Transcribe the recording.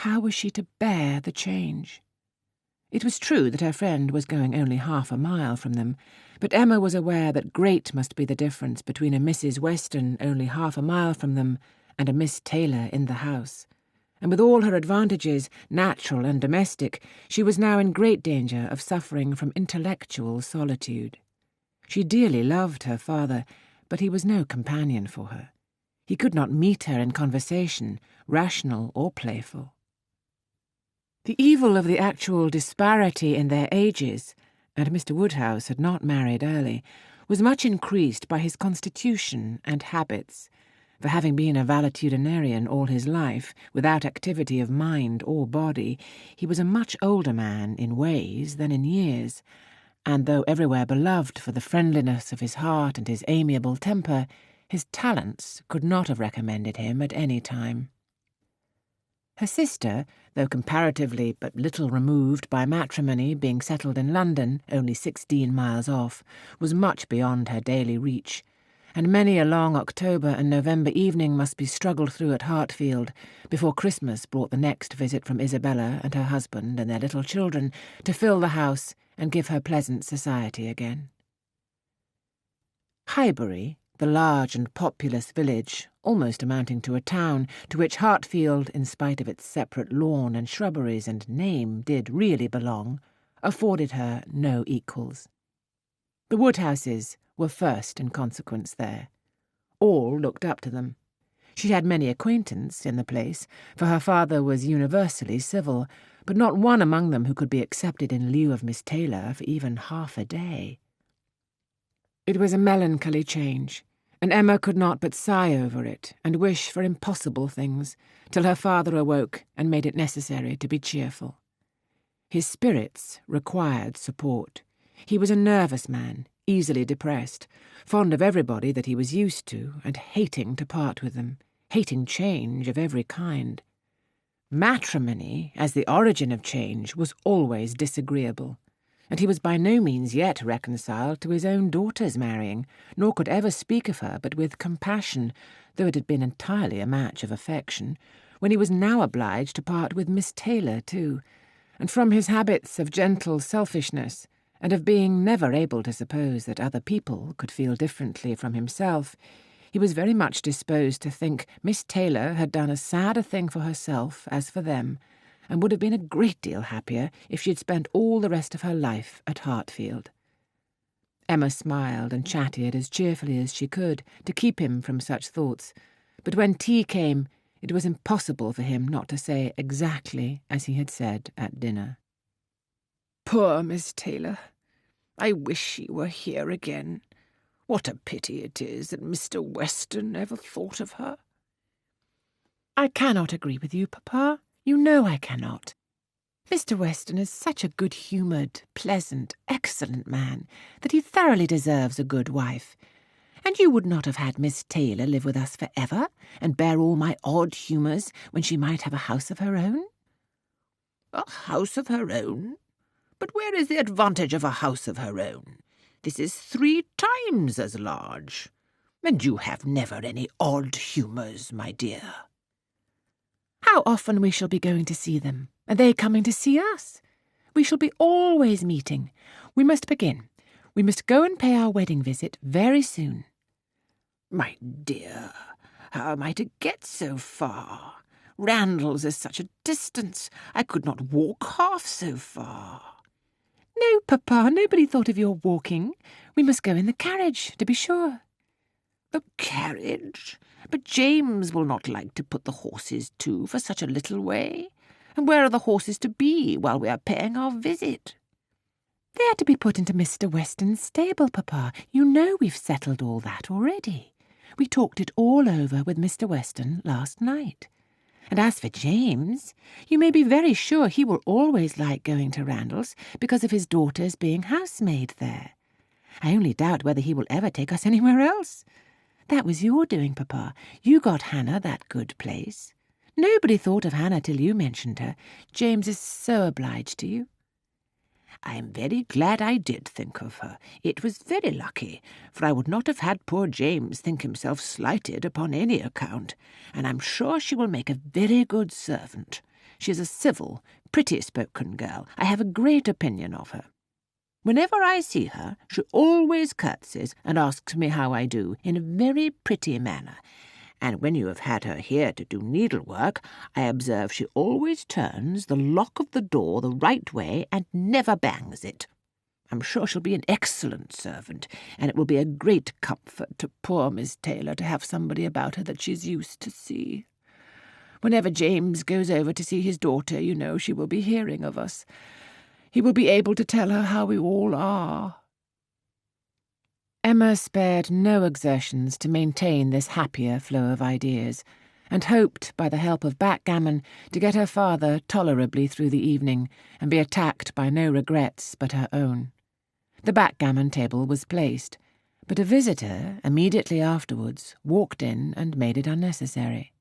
How was she to bear the change? It was true that her friend was going only half a mile from them, but Emma was aware that great must be the difference between a Mrs. Weston only half a mile from them and a Miss Taylor in the house. And with all her advantages, natural and domestic, she was now in great danger of suffering from intellectual solitude. She dearly loved her father, but he was no companion for her. He could not meet her in conversation, rational or playful. The evil of the actual disparity in their ages, and Mr. Woodhouse had not married early, was much increased by his constitution and habits, for having been a valetudinarian all his life, without activity of mind or body, he was a much older man in ways than in years, and though everywhere beloved for the friendliness of his heart and his amiable temper, his talents could not have recommended him at any time. Her sister, though comparatively but little removed by matrimony, being settled in London, only 16 miles off, was much beyond her daily reach, and many a long October and November evening must be struggled through at Hartfield before Christmas brought the next visit from Isabella and her husband and their little children to fill the house and give her pleasant society again. Highbury, the large and populous village, almost amounting to a town, to which Hartfield, in spite of its separate lawn and shrubberies and name, did really belong, afforded her no equals. The Woodhouses were first in consequence there. All looked up to them. She had many acquaintance in the place, for her father was universally civil, but not one among them who could be accepted in lieu of Miss Taylor for even half a day. It was a melancholy change, and Emma could not but sigh over it and wish for impossible things, till her father awoke and made it necessary to be cheerful. His spirits required support. He was a nervous man, easily depressed, fond of everybody that he was used to, and hating to part with them, hating change of every kind. Matrimony, as the origin of change, was always disagreeable, and he was by no means yet reconciled to his own daughter's marrying, nor could ever speak of her but with compassion, though it had been entirely a match of affection, when he was now obliged to part with Miss Taylor too, and from his habits of gentle selfishness, and of being never able to suppose that other people could feel differently from himself, he was very much disposed to think Miss Taylor had done as sad a thing for herself as for them, and would have been a great deal happier if she had spent all the rest of her life at Hartfield. Emma smiled and chatted as cheerfully as she could to keep him from such thoughts, but when tea came, it was impossible for him not to say exactly as he had said at dinner. "Poor Miss Taylor! I wish she were here again. What a pity it is that Mr. Weston ever thought of her." "I cannot agree with you, Papa. You know I cannot. Mr. Weston is such a good-humoured, pleasant, excellent man that he thoroughly deserves a good wife. And you would not have had Miss Taylor live with us for ever, and bear all my odd humours, when she might have a house of her own?" "A house of her own? But where is the advantage of a house of her own? This is 3 times as large. And you have never any odd humours, my dear." "How often we shall be going to see them, and they coming to see us! We shall be always meeting. We must begin. We must go and pay our wedding visit very soon." "My dear, how am I to get so far? Randalls is such a distance. I could not walk half so far." "No, Papa, nobody thought of your walking. We must go in the carriage, to be sure." "The carriage? But James will not like to put the horses to for such a little way. And where are the horses to be while we are paying our visit?" "They are to be put into Mr. Weston's stable, Papa. You know we've settled all that already. We talked it all over with Mr. Weston last night. And as for James, you may be very sure he will always like going to Randalls because of his daughter's being housemaid there. I only doubt whether he will ever take us anywhere else. That was your doing, Papa. You got Hannah that good place. Nobody thought of Hannah till you mentioned her. James is so obliged to you." "I am very glad I did think of her. It was very lucky, for I would not have had poor James think himself slighted upon any account, and I'm sure she will make a very good servant. She is a civil, pretty-spoken girl. I have a great opinion of her. Whenever I see her, she always curtsies and asks me how I do, in a very pretty manner. And when you have had her here to do needlework, I observe she always turns the lock of the door the right way and never bangs it. I'm sure she'll be an excellent servant, and it will be a great comfort to poor Miss Taylor to have somebody about her that she's used to see. Whenever James goes over to see his daughter, you know, she will be hearing of us. He will be able to tell her how we all are." Emma spared no exertions to maintain this happier flow of ideas, and hoped, by the help of backgammon, to get her father tolerably through the evening, and be attacked by no regrets but her own. The backgammon table was placed, but a visitor, immediately afterwards, walked in and made it unnecessary.